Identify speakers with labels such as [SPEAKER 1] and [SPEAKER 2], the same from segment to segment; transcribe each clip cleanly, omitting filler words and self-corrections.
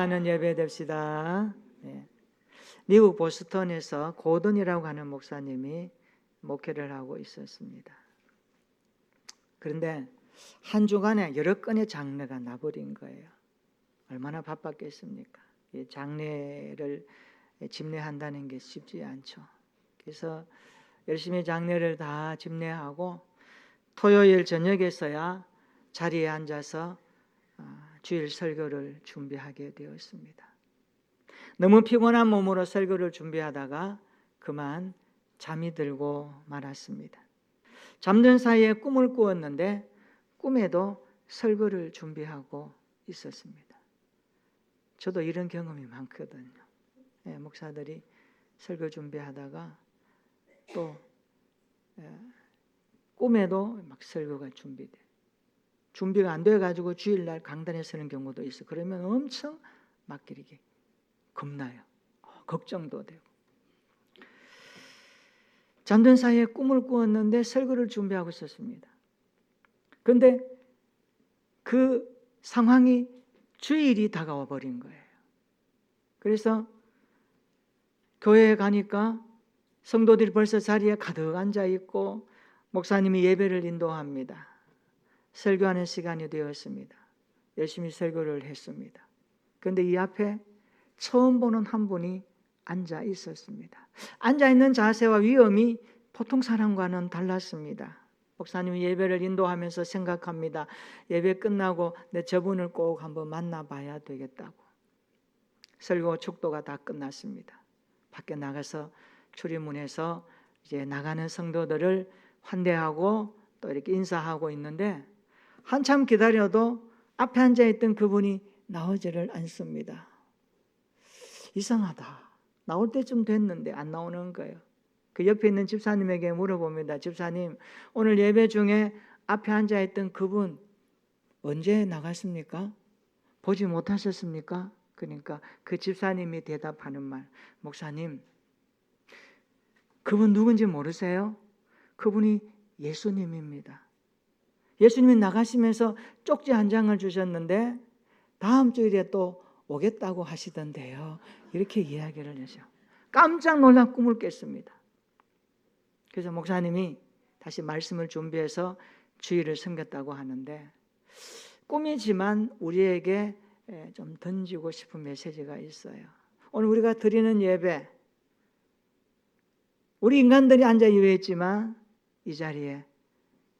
[SPEAKER 1] 하는 예배 됩시다. 네. 미국 보스턴에서 고든이라고 하는 목사님이 목회를 하고 있었습니다. 그런데 한 주간에 여러 건의 장례가 나버린 거예요. 얼마나 바빴겠습니까? 이 장례를 집례한다는 게 쉽지 않죠. 그래서 열심히 장례를 다 집례하고 토요일 저녁에서야 자리에 앉아서 주일 설교를 준비하게 되었습니다. 너무 피곤한 몸으로 설교를 준비하다가 그만 잠이 들고 말았습니다. 잠든 사이에 꿈을 꾸었는데 꿈에도 설교를 준비하고 있었습니다. 저도 이런 경험이 많거든요. 목사들이 설교 준비하다가 또 꿈에도 막 설교가 준비가 안 돼가지고 주일날 강단에 서는 경우도 있어. 그러면 엄청 막 이렇게 겁나요. 걱정도 되고. 잠든 사이에 꿈을 꾸었는데 설교를 준비하고 있었습니다. 그런데 그 상황이 주일이 다가와 버린 거예요. 그래서 교회에 가니까 성도들이 벌써 자리에 가득 앉아 있고 목사님이 예배를 인도합니다. 설교하는 시간이 되었습니다. 열심히 설교를 했습니다. 그런데 이 앞에 처음 보는 한 분이 앉아 있었습니다. 앉아 있는 자세와 위엄이 보통 사람과는 달랐습니다. 목사님이 예배를 인도하면서 생각합니다. 예배 끝나고 내 저분을 꼭 한번 만나봐야 되겠다고. 설교 축도가 다 끝났습니다. 밖에 나가서 출입문에서 이제 나가는 성도들을 환대하고 또 이렇게 인사하고 있는데 한참 기다려도 앞에 앉아있던 그분이 나오지를 않습니다. 이상하다. 나올 때쯤 됐는데 안 나오는 거예요. 그 옆에 있는 집사님에게 물어봅니다. 집사님, 오늘 예배 중에 앞에 앉아있던 그분 언제 나갔습니까? 보지 못하셨습니까? 그러니까 그 집사님이 대답하는 말, 목사님, 그분 누군지 모르세요? 그분이 예수님입니다. 예수님이 나가시면서 쪽지 한 장을 주셨는데 다음 주일에 또 오겠다고 하시던데요. 이렇게 이야기를 하셔. 깜짝 놀란 꿈을 깼습니다. 그래서 목사님이 다시 말씀을 준비해서 주일을 섬겼다고 하는데 꿈이지만 우리에게 좀 던지고 싶은 메시지가 있어요. 오늘 우리가 드리는 예배, 우리 인간들이 앉아 예배했지만 이 자리에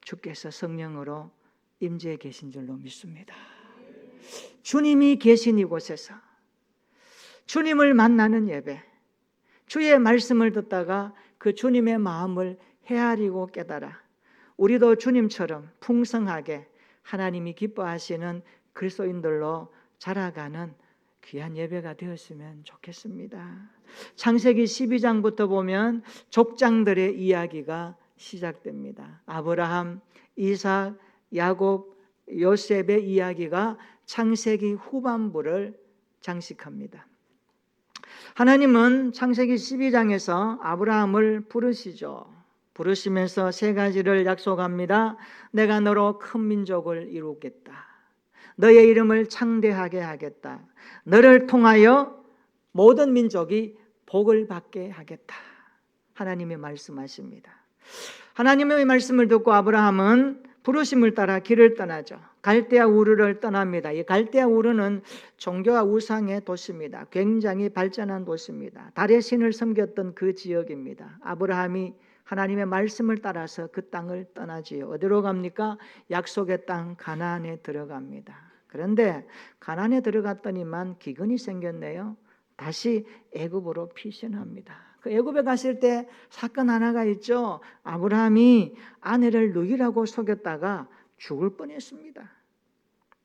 [SPEAKER 1] 주께서 성령으로 임재해 계신 줄로 믿습니다. 주님이 계신 이곳에서 주님을 만나는 예배, 주의 말씀을 듣다가 그 주님의 마음을 헤아리고 깨달아 우리도 주님처럼 풍성하게 하나님이 기뻐하시는 그리스도인들로 자라가는 귀한 예배가 되었으면 좋겠습니다. 창세기 12장부터 보면 족장들의 이야기가 시작됩니다. 아브라함, 이삭, 야곱, 요셉의 이야기가 창세기 후반부를 장식합니다. 하나님은 창세기 12장에서 아브라함을 부르시죠. 부르시면서 세 가지를 약속합니다. 내가 너로 큰 민족을 이루겠다. 너의 이름을 창대하게 하겠다. 너를 통하여 모든 민족이 복을 받게 하겠다. 하나님이 말씀하십니다. 하나님의 말씀을 듣고 아브라함은 부르심을 따라 길을 떠나죠. 갈대아 우르를 떠납니다. 이 갈대아 우르는 종교와 우상의 도시입니다. 굉장히 발전한 도시입니다. 달의 신을 섬겼던 그 지역입니다. 아브라함이 하나님의 말씀을 따라서 그 땅을 떠나지요. 어디로 갑니까? 약속의 땅 가나안에 들어갑니다. 그런데 가나안에 들어갔더니만 기근이 생겼네요. 다시 애굽으로 피신합니다. 그 애굽에 갔을 때 사건 하나가 있죠. 아브라함이 아내를 누이라고 속였다가 죽을 뻔했습니다.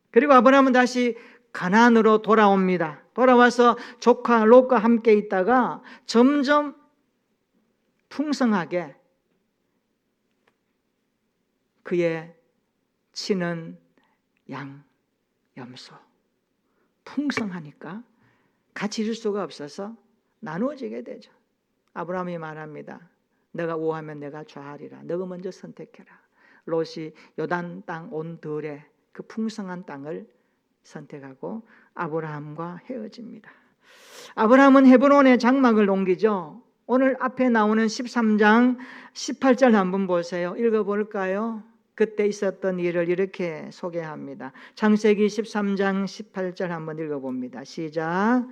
[SPEAKER 1] 그리고 아브라함은 다시 가나안으로 돌아옵니다. 돌아와서 조카 롯과 함께 있다가 점점 풍성하게 그의 치는 양, 염소 풍성하니까 같이 있을 수가 없어서 나누어지게 되죠. 아브라함이 말합니다. 너가 우하면 내가 좌하리라. 너가 먼저 선택해라. 롯이 요단 땅 온 들에 그 풍성한 땅을 선택하고 아브라함과 헤어집니다. 아브라함은 헤브론에 장막을 옮기죠. 오늘 앞에 나오는 13장 18절 한번 보세요. 읽어볼까요? 그때 있었던 일을 이렇게 소개합니다. 창세기 13장 18절 한번 읽어봅니다. 시작.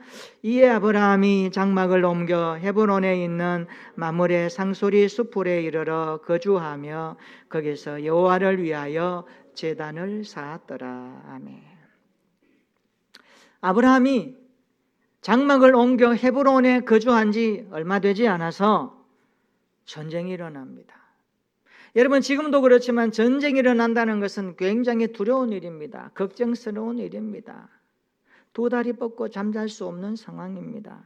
[SPEAKER 1] 이에 아브라함이 장막을 옮겨 헤브론에 있는 마므레 상소리 수풀에 이르러 거주하며 거기서 여호와를 위하여 제단을 쌓았더라. 아멘. 아브라함이 장막을 옮겨 헤브론에 거주한 지 얼마 되지 않아서 전쟁이 일어납니다. 여러분, 지금도 그렇지만 전쟁이 일어난다는 것은 굉장히 두려운 일입니다. 걱정스러운 일입니다. 두 다리 뻗고 잠잘 수 없는 상황입니다.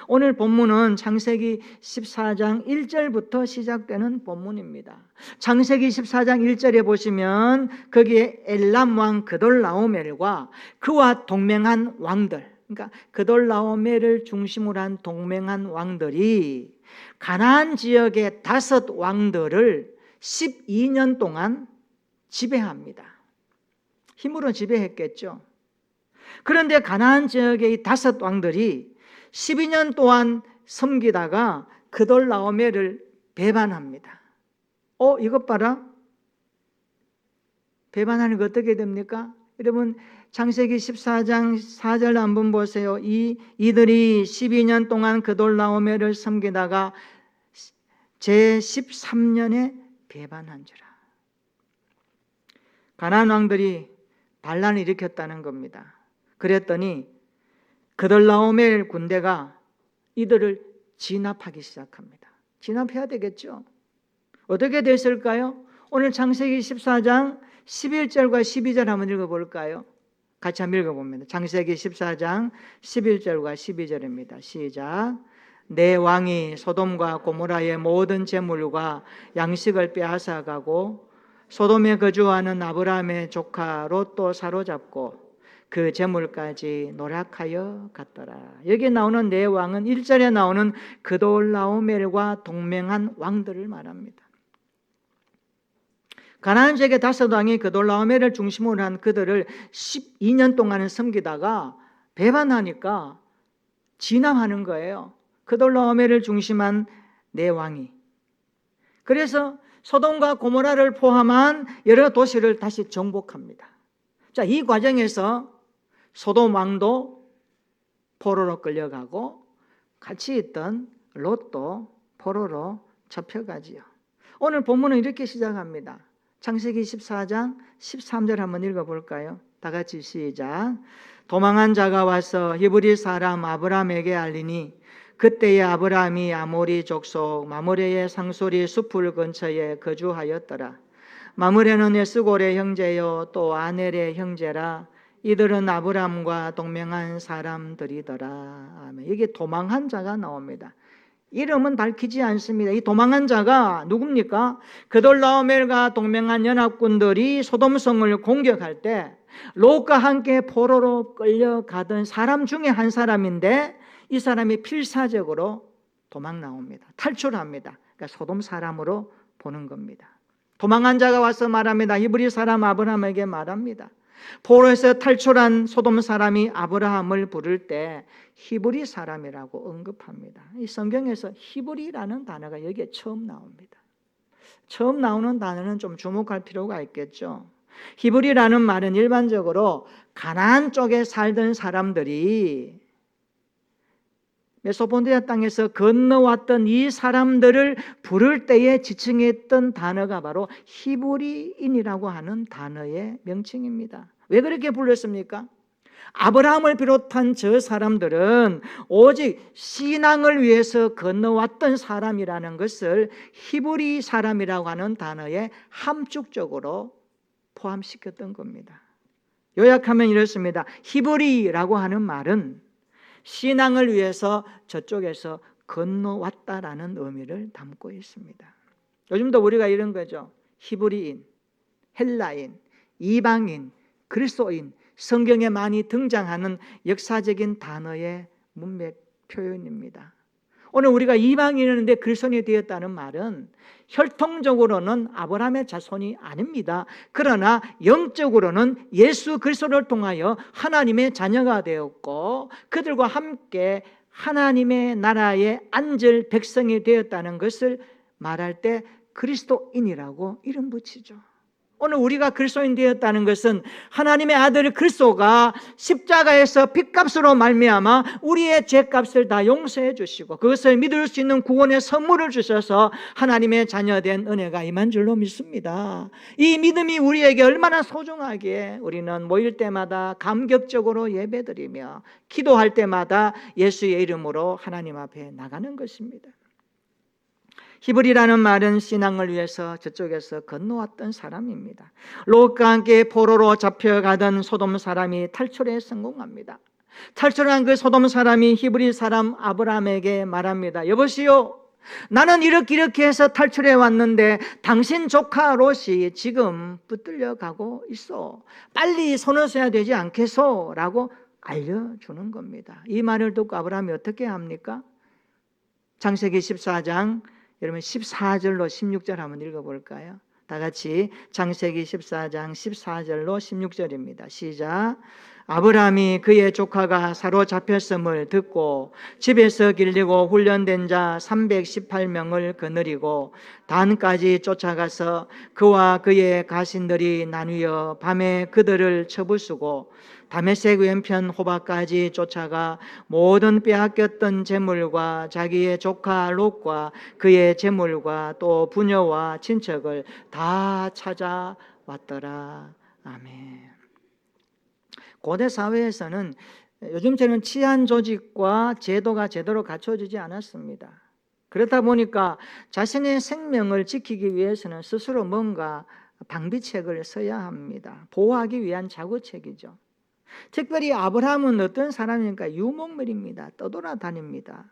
[SPEAKER 1] 오늘 본문은 창세기 14장 1절부터 시작되는 본문입니다. 창세기 14장 1절에 보시면 거기에 엘람 왕 그돌라오멜과 그와 동맹한 왕들, 그러니까 그돌라오멜을 중심으로 한 동맹한 왕들이 가나안 지역의 5 왕들을 12년 동안 지배합니다. 힘으로 지배했겠죠. 그런데 가나안 지역의 이 5 왕들이 12년 동안 섬기다가 그돌라오멜을 배반합니다. 이것 봐라. 배반하는 거 어떻게 됩니까? 여러분, 창세기 14장 4절 한번 보세요. 이들이 12년 동안 그돌라오멜을 섬기다가 제13년에 배반한지라. 가나안 왕들이 반란을 일으켰다는 겁니다. 그랬더니 그돌라오멜 군대가 이들을 진압하기 시작합니다. 진압해야 되겠죠. 어떻게 됐을까요? 오늘 창세기 14장 11절과 12절 한번 읽어볼까요? 같이 한번 읽어봅니다. 창세기 14장 11절과 12절입니다. 시작. 내 왕이 소돔과 고모라의 모든 재물과 양식을 빼앗아가고 소돔에 거주하는 아브라함의 조카 롯도 사로잡고 그 재물까지 노략하여 갔더라. 여기 나오는 내 왕은 1절에 나오는 그돌라오멜과 동맹한 왕들을 말합니다. 가나안 지역의 5 왕이 그돌라오멜을 중심으로 한 그들을 12년 동안은 섬기다가 배반하니까 진압하는 거예요. 그돌라오멜을 중심한 네 왕이. 그래서 소돔과 고모라를 포함한 여러 도시를 다시 정복합니다. 자, 이 과정에서 소돔 왕도 포로로 끌려가고 같이 있던 롯도 포로로 잡혀가지요. 오늘 본문은 이렇게 시작합니다. 창세기 14장 13절 한번 읽어볼까요? 다 같이 시작. 도망한 자가 와서 히브리 사람 아브라함에게 알리니 그때에 아브라함이 아모리 족속 마므레의 상소리 수풀 근처에 거주하였더라. 마므레는 에스골의 형제요 또 아넬의 형제라. 이들은 아브라함과 동맹한 사람들이더라. 아멘. 여기 도망한 자가 나옵니다. 이름은 밝히지 않습니다. 이 도망한 자가 누굽니까? 그돌라오멜과 동맹한 연합군들이 소돔성을 공격할 때 롯과 함께 포로로 끌려가던 사람 중에 한 사람인데 이 사람이 필사적으로 도망 나옵니다. 탈출합니다. 그러니까 소돔 사람으로 보는 겁니다. 도망한 자가 와서 말합니다. 히브리 사람 아브라함에게 말합니다. 포로에서 탈출한 소돔 사람이 아브라함을 부를 때 히브리 사람이라고 언급합니다. 이 성경에서 히브리라는 단어가 여기에 처음 나옵니다. 처음 나오는 단어는 좀 주목할 필요가 있겠죠. 히브리라는 말은 일반적으로 가나안 쪽에 살던 사람들이 메소포타미아 땅에서 건너왔던 이 사람들을 부를 때에 지칭했던 단어가 바로 히브리인이라고 하는 단어의 명칭입니다. 왜 그렇게 불렀습니까? 아브라함을 비롯한 저 사람들은 오직 신앙을 위해서 건너왔던 사람이라는 것을 히브리 사람이라고 하는 단어에 함축적으로 포함시켰던 겁니다. 요약하면 이렇습니다. 히브리라고 하는 말은 신앙을 위해서 저쪽에서 건너왔다라는 의미를 담고 있습니다. 요즘도 우리가 이런 거죠. 히브리인, 헬라인, 이방인, 그리스도인, 성경에 많이 등장하는 역사적인 단어의 문맥 표현입니다. 오늘 우리가 이방인이었는데 그리스도인이 되었다는 말은 혈통적으로는 아브라함의 자손이 아닙니다. 그러나 영적으로는 예수 그리스도를 통하여 하나님의 자녀가 되었고 그들과 함께 하나님의 나라에 앉을 백성이 되었다는 것을 말할 때 그리스도인이라고 이름 붙이죠. 오늘 우리가 그리스도인 되었다는 것은 하나님의 아들 그리스도가 십자가에서 핏값으로 말미암아 우리의 죄값을 다 용서해 주시고 그것을 믿을 수 있는 구원의 선물을 주셔서 하나님의 자녀된 은혜가 임한 줄로 믿습니다. 이 믿음이 우리에게 얼마나 소중하기에 우리는 모일 때마다 감격적으로 예배드리며 기도할 때마다 예수의 이름으로 하나님 앞에 나가는 것입니다. 히브리라는 말은 신앙을 위해서 저쪽에서 건너왔던 사람입니다. 롯과 함께 포로로 잡혀가던 소돔 사람이 탈출에 성공합니다. 탈출한 그 소돔 사람이 히브리 사람 아브라함에게 말합니다. 여보시오, 나는 이렇게 해서 탈출해 왔는데 당신 조카 롯이 지금 붙들려 가고 있어. 빨리 손을 써야 되지 않겠소? 라고 알려주는 겁니다. 이 말을 듣고 아브라함이 어떻게 합니까? 창세기 14장 여러분 14절로 16절 한번 읽어볼까요? 다 같이 창세기 14장 14절로 16절입니다. 시작. 아브라함이 그의 조카가 사로잡혔음을 듣고 집에서 길리고 훈련된 자 318명을 거느리고 단까지 쫓아가서 그와 그의 가신들이 나뉘어 밤에 그들을 쳐부수고 다메섹 왼편 호바까지 쫓아가 모든 빼앗겼던 재물과 자기의 조카 롯과 그의 재물과 또 부녀와 친척을 다 찾아왔더라. 아멘. 고대 사회에서는 요즘처럼 치안 조직과 제도가 제대로 갖춰지지 않았습니다. 그렇다 보니까 자신의 생명을 지키기 위해서는 스스로 뭔가 방비책을 써야 합니다. 보호하기 위한 자구책이죠. 특별히 아브라함은 어떤 사람입니까? 유목민입니다. 떠돌아다닙니다.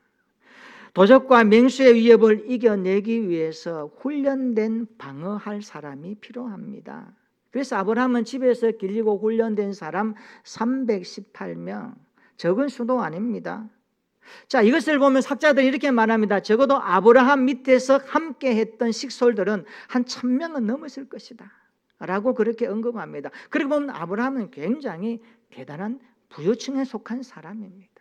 [SPEAKER 1] 도적과 맹수의 위협을 이겨내기 위해서 훈련된 방어할 사람이 필요합니다. 그래서 아브라함은 집에서 길리고 훈련된 사람 318명, 적은 수도 아닙니다. 자, 이것을 보면 학자들이 이렇게 말합니다. 적어도 아브라함 밑에서 함께 했던 식솔들은 한 1000명은 넘었을 것이다 라고 그렇게 언급합니다. 그리고 보면 아브라함은 굉장히 대단한 부유층에 속한 사람입니다.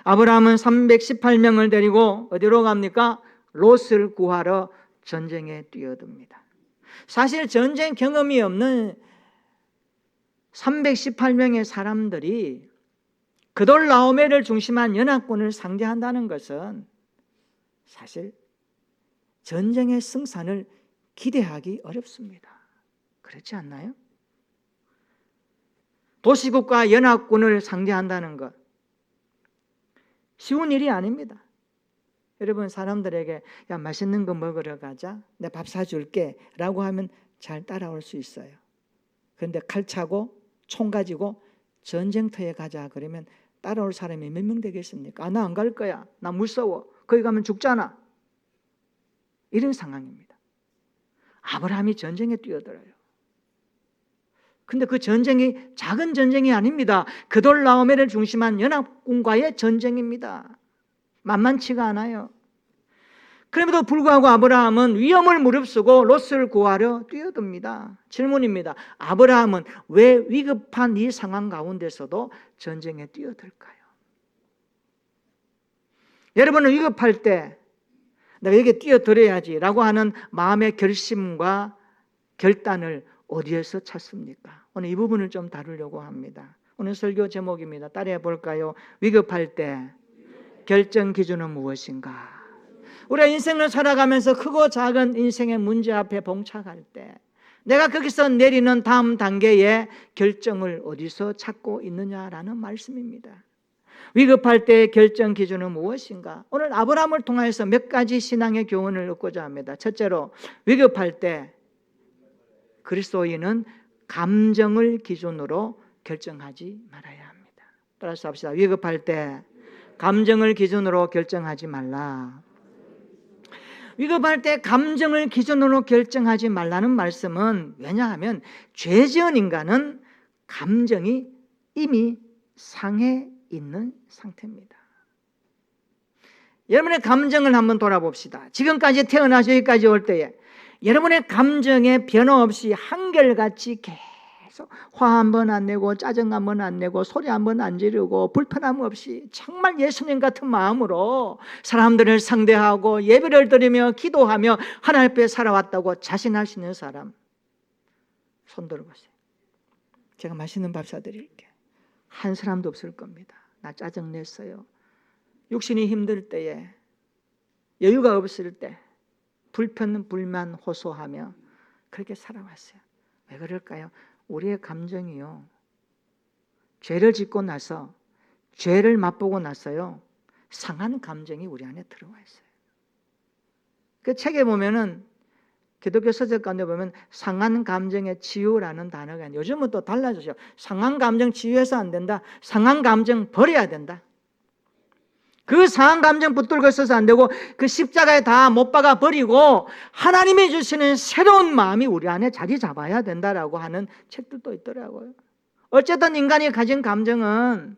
[SPEAKER 1] 아브라함은 318명을 데리고 어디로 갑니까? 롯을 구하러 전쟁에 뛰어듭니다. 사실 전쟁 경험이 없는 318명의 사람들이 그돌라오메를 중심한 연합군을 상대한다는 것은 사실 전쟁의 승산을 기대하기 어렵습니다. 그렇지 않나요? 도시국과 연합군을 상대한다는 것 쉬운 일이 아닙니다. 여러분 사람들에게 야 맛있는 거 먹으러 가자, 내가 밥 사줄게 라고 하면 잘 따라올 수 있어요. 그런데 칼 차고 총 가지고 전쟁터에 가자 그러면 따라올 사람이 몇 명 되겠습니까? 나 안 갈 거야, 나 무서워, 거기 가면 죽잖아, 이런 상황입니다. 아브라함이 전쟁에 뛰어들어요. 근데 그 전쟁이 작은 전쟁이 아닙니다. 그돌라오메를 중심한 연합군과의 전쟁입니다. 만만치가 않아요. 그럼에도 불구하고 아브라함은 위험을 무릅쓰고 롯을 구하려 뛰어듭니다. 질문입니다. 아브라함은 왜 위급한 이 상황 가운데서도 전쟁에 뛰어들까요? 여러분은 위급할 때 내가 여기에 뛰어들어야지 라고 하는 마음의 결심과 결단을 어디에서 찾습니까? 오늘 이 부분을 좀 다루려고 합니다. 오늘 설교 제목입니다. 따라해 볼까요? 위급할 때 결정 기준은 무엇인가? 우리가 인생을 살아가면서 크고 작은 인생의 문제 앞에 봉착할 때 내가 거기서 내리는 다음 단계의 결정을 어디서 찾고 있느냐라는 말씀입니다. 위급할 때의 결정 기준은 무엇인가? 오늘 아브라함을 통해서 몇 가지 신앙의 교훈을 얻고자 합니다. 첫째로 위급할 때 그리스도인은 감정을 기준으로 결정하지 말아야 합니다. 따라서 합시다. 위급할 때 감정을 기준으로 결정하지 말라. 위급할 때 감정을 기준으로 결정하지 말라는 말씀은 왜냐하면 죄 지은 인간은 감정이 이미 상해 있는 상태입니다. 여러분의 감정을 한번 돌아봅시다. 지금까지 태어나서 여기까지 올 때에 여러분의 감정에 변화 없이 한결같이 계속 화 한 번 안 내고 짜증 한 번 안 내고 소리 한 번 안 지르고 불편함 없이 정말 예수님 같은 마음으로 사람들을 상대하고 예배를 드리며 기도하며 하나님 앞에 살아왔다고 자신할 수 있는 사람 손 들어보세요. 제가 맛있는 밥 사드릴게요. 한 사람도 없을 겁니다. 나 짜증 냈어요. 육신이 힘들 때에, 여유가 없을 때 불편 불만 호소하며 그렇게 살아왔어요. 왜 그럴까요? 우리의 감정이요, 죄를 짓고 나서, 죄를 맛보고 나서요, 상한 감정이 우리 안에 들어와 있어요. 그 책에 보면은, 기독교 서적 가운데 보면 상한 감정의 치유라는 단어가 있는데, 요즘은 또 달라졌어요. 상한 감정 치유해서 안 된다. 상한 감정 버려야 된다. 그 상한 감정 붙들고 있어서 안 되고 그 십자가에 다 못 박아 버리고 하나님이 주시는 새로운 마음이 우리 안에 자리 잡아야 된다라고 하는 책들도 있더라고요. 어쨌든 인간이 가진 감정은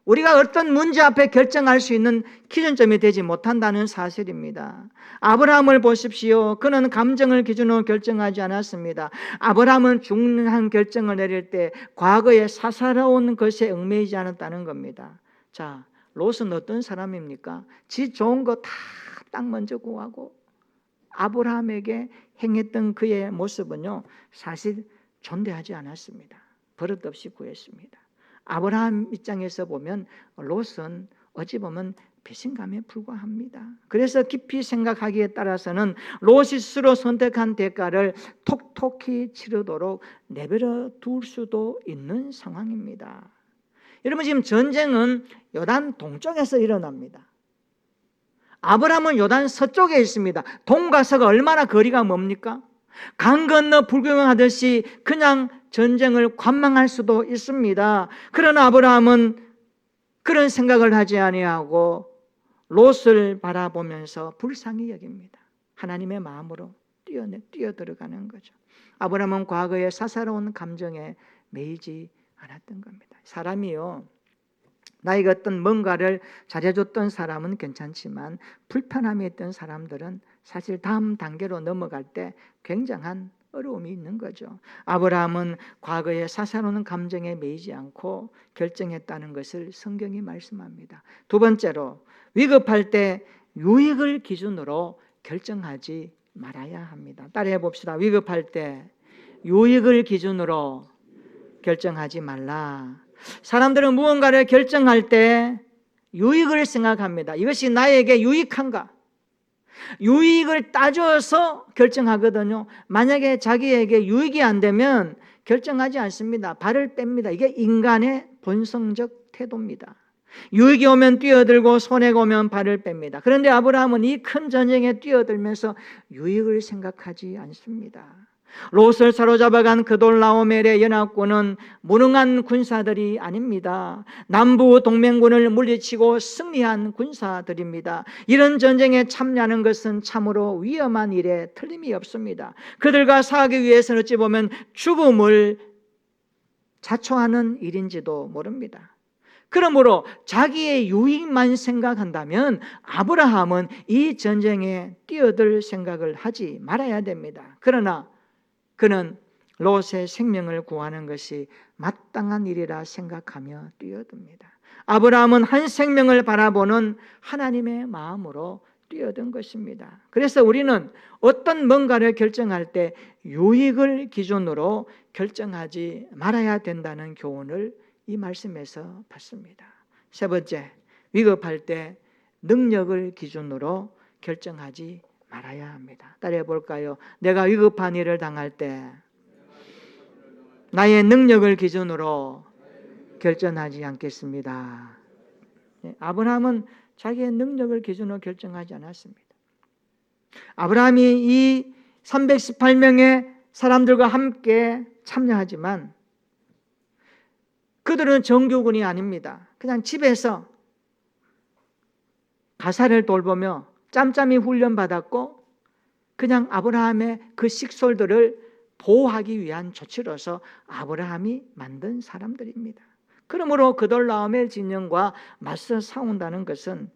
[SPEAKER 1] 우리가 어떤 문제 앞에 결정할 수 있는 기준점이 되지 못한다는 사실입니다. 아브라함을 보십시오. 그는 감정을 기준으로 결정하지 않았습니다. 아브라함은 중요한 결정을 내릴 때 과거의 사사로운 것에 얽매이지 않았다는 겁니다. 자, 롯은 어떤 사람입니까? 지 좋은 거 다 딱 먼저 구하고 아브라함에게 행했던 그의 모습은요, 사실 존대하지 않았습니다. 버릇없이 구했습니다. 아브라함 입장에서 보면 롯은 어찌 보면 배신감에 불과합니다. 그래서 깊이 생각하기에 따라서는 롯이 스스로 선택한 대가를 톡톡히 치르도록 내버려 둘 수도 있는 상황입니다. 여러분, 지금 전쟁은 요단 동쪽에서 일어납니다. 아브라함은 요단 서쪽에 있습니다. 동과 서가 얼마나 거리가 멉니까? 강 건너 불구경하듯이 그냥 전쟁을 관망할 수도 있습니다. 그러나 아브라함은 그런 생각을 하지 아니하고 롯을 바라보면서 불쌍히 여깁니다. 하나님의 마음으로 뛰어들어가는 거죠. 아브라함은 과거의 사사로운 감정에 매이지 않았던 겁니다. 사람이요, 나에게 어떤 뭔가를 잘해줬던 사람은 괜찮지만 불편함이 있던 사람들은 사실 다음 단계로 넘어갈 때 굉장한 어려움이 있는 거죠. 아브라함은 과거의 사사로운 감정에 매이지 않고 결정했다는 것을 성경이 말씀합니다. 두 번째로, 위급할 때 유익을 기준으로 결정하지 말아야 합니다. 따라해 봅시다. 위급할 때 유익을 기준으로 결정하지 말라. 사람들은 무언가를 결정할 때 유익을 생각합니다. 이것이 나에게 유익한가? 유익을 따져서 결정하거든요. 만약에 자기에게 유익이 안 되면 결정하지 않습니다. 발을 뺍니다. 이게 인간의 본성적 태도입니다. 유익이 오면 뛰어들고 손해가 오면 발을 뺍니다. 그런데 아브라함은 이 큰 전쟁에 뛰어들면서 유익을 생각하지 않습니다. 롯을 사로잡아간 그돌라오멜의 연합군은 무능한 군사들이 아닙니다. 남부 동맹군을 물리치고 승리한 군사들입니다. 이런 전쟁에 참여하는 것은 참으로 위험한 일에 틀림이 없습니다. 그들과 싸우기 위해서는 어찌 보면 죽음을 자초하는 일인지도 모릅니다. 그러므로 자기의 유익만 생각한다면 아브라함은 이 전쟁에 뛰어들 생각을 하지 말아야 됩니다. 그러나 그는 롯의 생명을 구하는 것이 마땅한 일이라 생각하며 뛰어듭니다. 아브라함은 한 생명을 바라보는 하나님의 마음으로 뛰어든 것입니다. 그래서 우리는 어떤 뭔가를 결정할 때 유익을 기준으로 결정하지 말아야 된다는 교훈을 이 말씀에서 받습니다. 세 번째, 위급할 때 능력을 기준으로 결정하지 말아야 합니다. 따라해 볼까요? 내가 위급한 일을 당할 때 나의 능력을 기준으로 결정하지 않겠습니다. 아브라함은 자기의 능력을 기준으로 결정하지 않았습니다. 아브라함이 이 318명의 사람들과 함께 참여하지만 그들은 정규군이 아닙니다. 그냥 집에서 가사를 돌보며 짬짬이 훈련받았고 그냥 아브라함의 그 식솔들을 보호하기 위한 조치로서 아브라함이 만든 사람들입니다. 그러므로 그돌라오멜 진영과 맞서 싸운다는 것은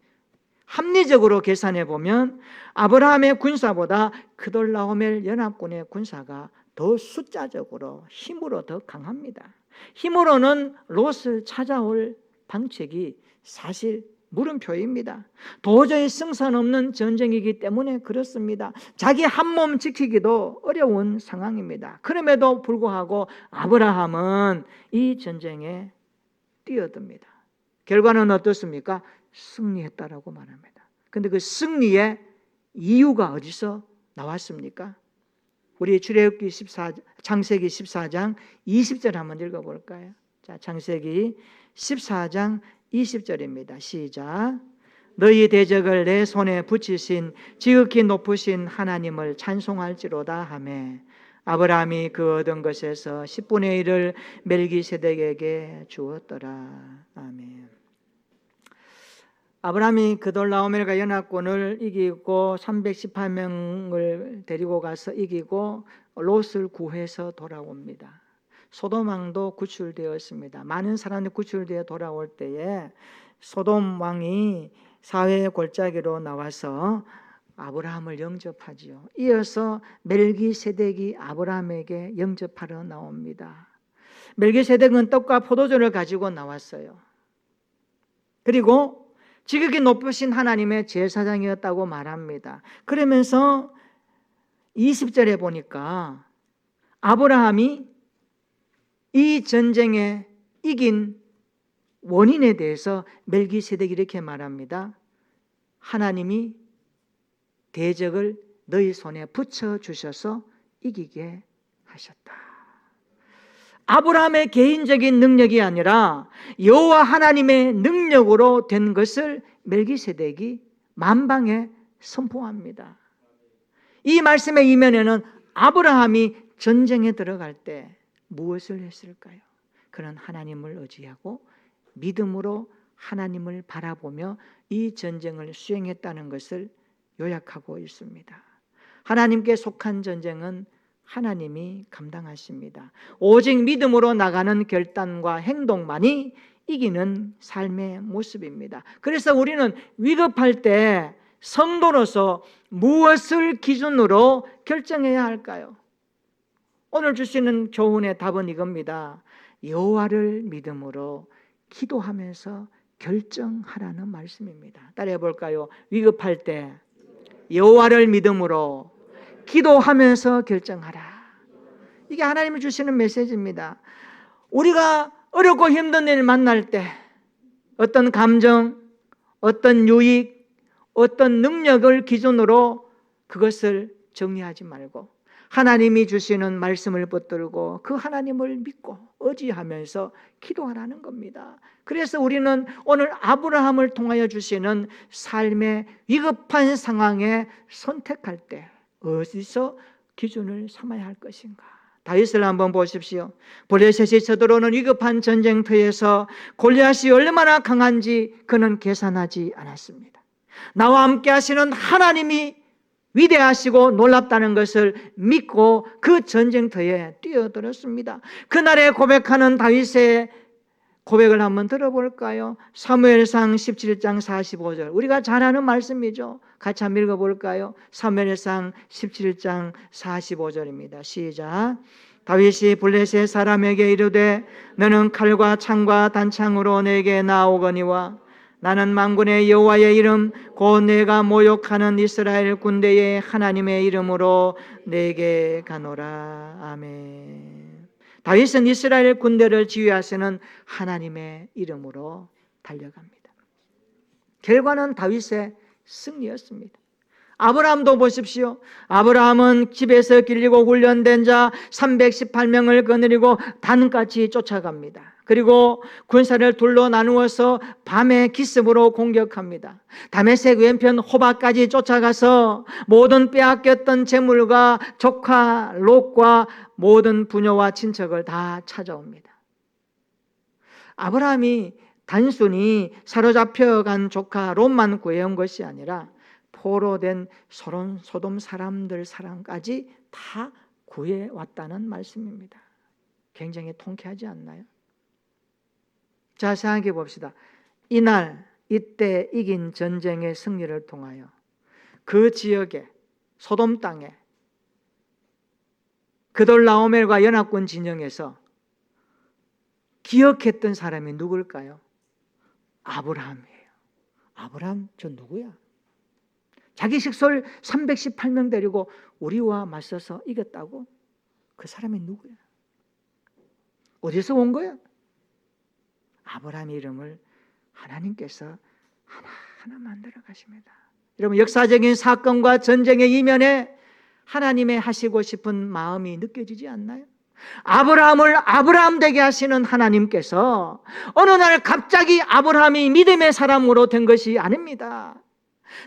[SPEAKER 1] 합리적으로 계산해 보면 아브라함의 군사보다 그돌라오멜 연합군의 군사가 더 숫자적으로 힘으로 더 강합니다. 힘으로는 롯을 찾아올 방책이 사실 물음표입니다. 도저히 승산 없는 전쟁이기 때문에 그렇습니다. 자기 한 몸 지키기도 어려운 상황입니다. 그럼에도 불구하고 아브라함은 이 전쟁에 뛰어듭니다. 결과는 어떻습니까? 승리했다라고 말합니다. 그런데 그 승리의 이유가 어디서 나왔습니까? 우리 출애굽기 창세기 14장 20절 한번 읽어볼까요? 자, 창세기 14장 20절입니다. 시작. 너희 대적을 내 손에 붙이신 지극히 높으신 하나님을 찬송할지로다 하매 아브라함이 그 얻은 것에서 10분의 1을 멜기세덱에게 주었더라. 아멘. 아브라함이 그돌라오멜과 연합군을 이기고 318명을 데리고 가서 이기고 롯을 구해서 돌아옵니다. 소돔 왕도 구출되었습니다. 많은 사람들이 구출되어 돌아올 때에 소돔 왕이 사회의 골짜기로 나와서 아브라함을 영접하지요. 이어서 멜기세덱이 아브라함에게 영접하러 나옵니다. 멜기세덱은 떡과 포도주를 가지고 나왔어요. 그리고 지극히 높으신 하나님의 제사장이었다고 말합니다. 그러면서 20절에 보니까 아브라함이 이 전쟁에 이긴 원인에 대해서 멜기세덱이 이렇게 말합니다. 하나님이 대적을 너희 손에 붙여주셔서 이기게 하셨다. 아브라함의 개인적인 능력이 아니라 여호와 하나님의 능력으로 된 것을 멜기세덱이 만방에 선포합니다. 이 말씀의 이면에는 아브라함이 전쟁에 들어갈 때 무엇을 했을까요? 그는 하나님을 의지하고 믿음으로 하나님을 바라보며 이 전쟁을 수행했다는 것을 요약하고 있습니다. 하나님께 속한 전쟁은 하나님이 감당하십니다. 오직 믿음으로 나가는 결단과 행동만이 이기는 삶의 모습입니다. 그래서 우리는 위급할 때 성도로서 무엇을 기준으로 결정해야 할까요? 오늘 주시는 교훈의 답은 이겁니다. 여호와를 믿음으로 기도하면서 결정하라는 말씀입니다. 따라해 볼까요? 위급할 때 여호와를 믿음으로 기도하면서 결정하라. 이게 하나님이 주시는 메시지입니다. 우리가 어렵고 힘든 일 만날 때 어떤 감정, 어떤 유익, 어떤 능력을 기준으로 그것을 정리하지 말고 하나님이 주시는 말씀을 붙들고 그 하나님을 믿고 의지하면서 기도하라는 겁니다. 그래서 우리는 오늘 아브라함을 통하여 주시는 삶의 위급한 상황에 선택할 때 어디서 기준을 삼아야 할 것인가? 다윗을 한번 보십시오. 블레셋이 쳐들어오는 위급한 전쟁터에서 골리앗이 얼마나 강한지 그는 계산하지 않았습니다. 나와 함께 하시는 하나님이 위대하시고 놀랍다는 것을 믿고 그 전쟁터에 뛰어들었습니다. 그날에 고백하는 다윗의 고백을 한번 들어볼까요? 사무엘상 17장 45절. 우리가 잘 아는 말씀이죠. 같이 한번 읽어볼까요? 사무엘상 17장 45절입니다. 시작. 다윗이 블레셋 사람에게 이르되 너는 칼과 창과 단창으로 내게 나오거니와 나는 만군의 여호와의 이름 곧 내가 모욕하는 이스라엘 군대의 하나님의 이름으로 내게 가노라. 아멘. 다윗은 이스라엘 군대를 지휘하시는 하나님의 이름으로 달려갑니다. 결과는 다윗의 승리였습니다. 아브라함도 보십시오. 아브라함은 집에서 길리고 훈련된 자 318명을 거느리고 단까지 쫓아갑니다. 그리고 군사를 둘로 나누어서 밤에 기습으로 공격합니다. 다메섹 왼편 호바까지 쫓아가서 모든 빼앗겼던 재물과 조카 롯과 모든 부녀와 친척을 다 찾아옵니다. 아브라함이 단순히 사로잡혀간 조카 롯만 구해온 것이 아니라 포로된 소돔 사람까지 다 구해왔다는 말씀입니다. 굉장히 통쾌하지 않나요? 자, 생각해 봅시다. 이날 이때 이긴 전쟁의 승리를 통하여 그 지역에, 소돔 땅에 그돌라오멜과 연합군 진영에서 기억했던 사람이 누굴까요? 아브라함이에요. 아브라함 저 누구야? 자기 식솔 318명 데리고 우리와 맞서서 이겼다고? 그 사람이 누구야? 어디서 온 거야? 아브라함 이름을 하나님께서 하나하나 만들어 가십니다. 여러분, 역사적인 사건과 전쟁의 이면에 하나님의 하시고 싶은 마음이 느껴지지 않나요? 아브라함을 아브라함 되게 하시는 하나님께서 어느 날 갑자기 아브라함이 믿음의 사람으로 된 것이 아닙니다.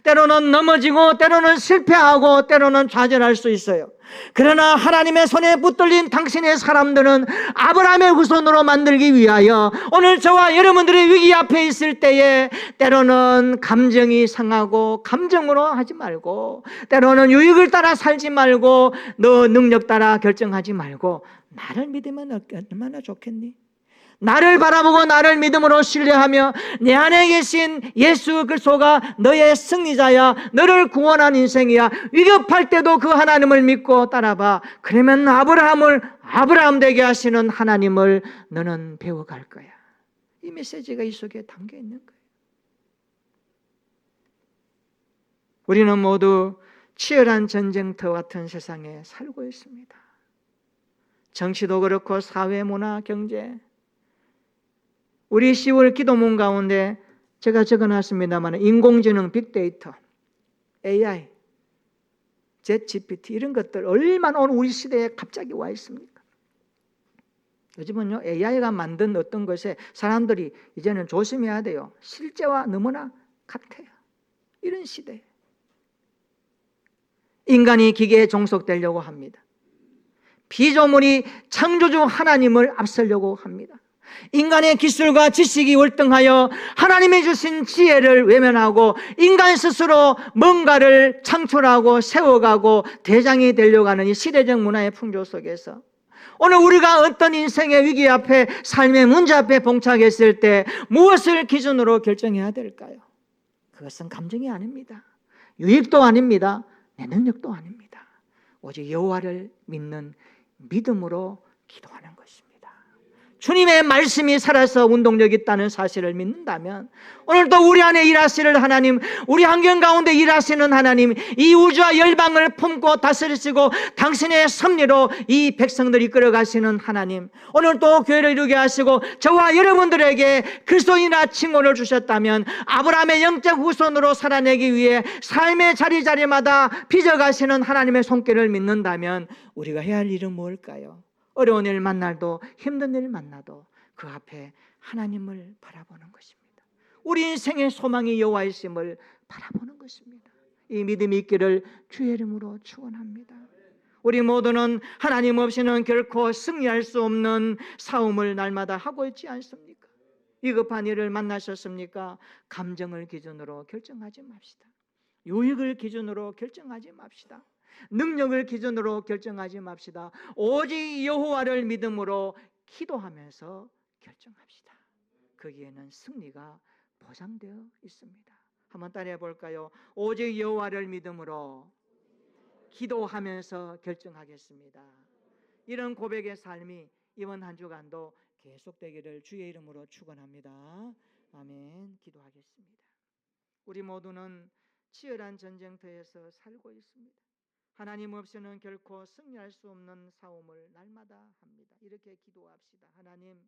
[SPEAKER 1] 때로는 넘어지고 때로는 실패하고 때로는 좌절할 수 있어요. 그러나 하나님의 손에 붙들린 당신의 사람들은 아브라함의 후손으로 만들기 위하여 오늘 저와 여러분들의 위기 앞에 있을 때에 때로는 감정이 상하고 감정으로 하지 말고, 때로는 유익을 따라 살지 말고, 너 능력 따라 결정하지 말고 나를 믿으면 얼마나 좋겠니? 나를 바라보고 나를 믿음으로 신뢰하며 내 안에 계신 예수 그리스도가 너의 승리자야, 너를 구원한 인생이야. 위급할 때도 그 하나님을 믿고 따라봐. 그러면 아브라함을 아브라함 되게 하시는 하나님을 너는 배워갈 거야. 이 메시지가 이 속에 담겨 있는 거예요. 우리는 모두 치열한 전쟁터 같은 세상에 살고 있습니다. 정치도 그렇고 사회, 문화, 경제, 우리 10월 기도문 가운데 제가 적어놨습니다만 인공지능, 빅데이터, AI, 챗GPT 이런 것들 얼마나 오늘 우리 시대에 갑자기 와 있습니까? 요즘은요 AI가 만든 어떤 것에 사람들이 이제는 조심해야 돼요. 실제와 너무나 같아요. 이런 시대에 인간이 기계에 종속되려고 합니다. 피조물이 창조주 하나님을 앞서려고 합니다. 인간의 기술과 지식이 월등하여 하나님이 주신 지혜를 외면하고 인간 스스로 뭔가를 창출하고 세워가고 대장이 되려고 하는 이 시대적 문화의 풍조 속에서 오늘 우리가 어떤 인생의 위기 앞에, 삶의 문제 앞에 봉착했을 때 무엇을 기준으로 결정해야 될까요? 그것은 감정이 아닙니다. 유익도 아닙니다. 내 능력도 아닙니다. 오직 여호와를 믿는 믿음으로 기도하는 것입니다. 주님의 말씀이 살아서 운동력 있다는 사실을 믿는다면 오늘도 우리 안에 일하시는 하나님, 우리 환경 가운데 일하시는 하나님, 이 우주와 열방을 품고 다스리시고 당신의 섭리로 이 백성들을 이끌어가시는 하나님, 오늘도 교회를 이루게 하시고 저와 여러분들에게 그리스도인이라 칭호를 주셨다면 아브라함의 영적 후손으로 살아내기 위해 삶의 자리자리마다 빚어가시는 하나님의 손길을 믿는다면 우리가 해야 할 일은 뭘까요? 어려운 일 만나도 힘든 일 만나도 그 앞에 하나님을 바라보는 것입니다. 우리 인생의 소망이 여호와이심을 바라보는 것입니다. 이 믿음이 있기를 주의 이름으로 축원합니다. 우리 모두는 하나님 없이는 결코 승리할 수 없는 싸움을 날마다 하고 있지 않습니까? 위급한 일을 만나셨습니까? 감정을 기준으로 결정하지 맙시다. 유익을 기준으로 결정하지 맙시다. 능력을 기준으로 결정하지 맙시다. 오직 여호와를 믿음으로 기도하면서 결정합시다. 거기에는 승리가 보장되어 있습니다. 한번 따라해 볼까요? 오직 여호와를 믿음으로 기도하면서 결정하겠습니다. 이런 고백의 삶이 이번 한 주간도 계속되기를 주의 이름으로 축원합니다. 아멘. 기도하겠습니다. 우리 모두는 치열한 전쟁터에서 살고 있습니다. 하나님 없이는 결코 승리할 수 없는 싸움을 날마다 합니다. 이렇게 기도합시다. 하나님,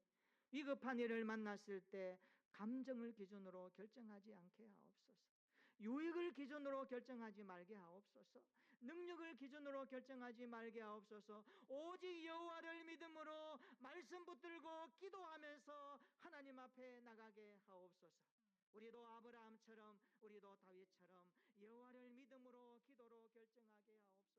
[SPEAKER 1] 위급한 일을 만났을 때 감정을 기준으로 결정하지 않게 하옵소서. 유익을 기준으로 결정하지 말게 하옵소서. 능력을 기준으로 결정하지 말게 하옵소서. 오직 여호와를 믿음으로 말씀 붙들고 기도하면서 하나님 앞에 나가게 하옵소서. 우리도 아브라함처럼, 우리도 다윗처럼 여호와를 믿음으로 기도로 결정하게 하옵소서.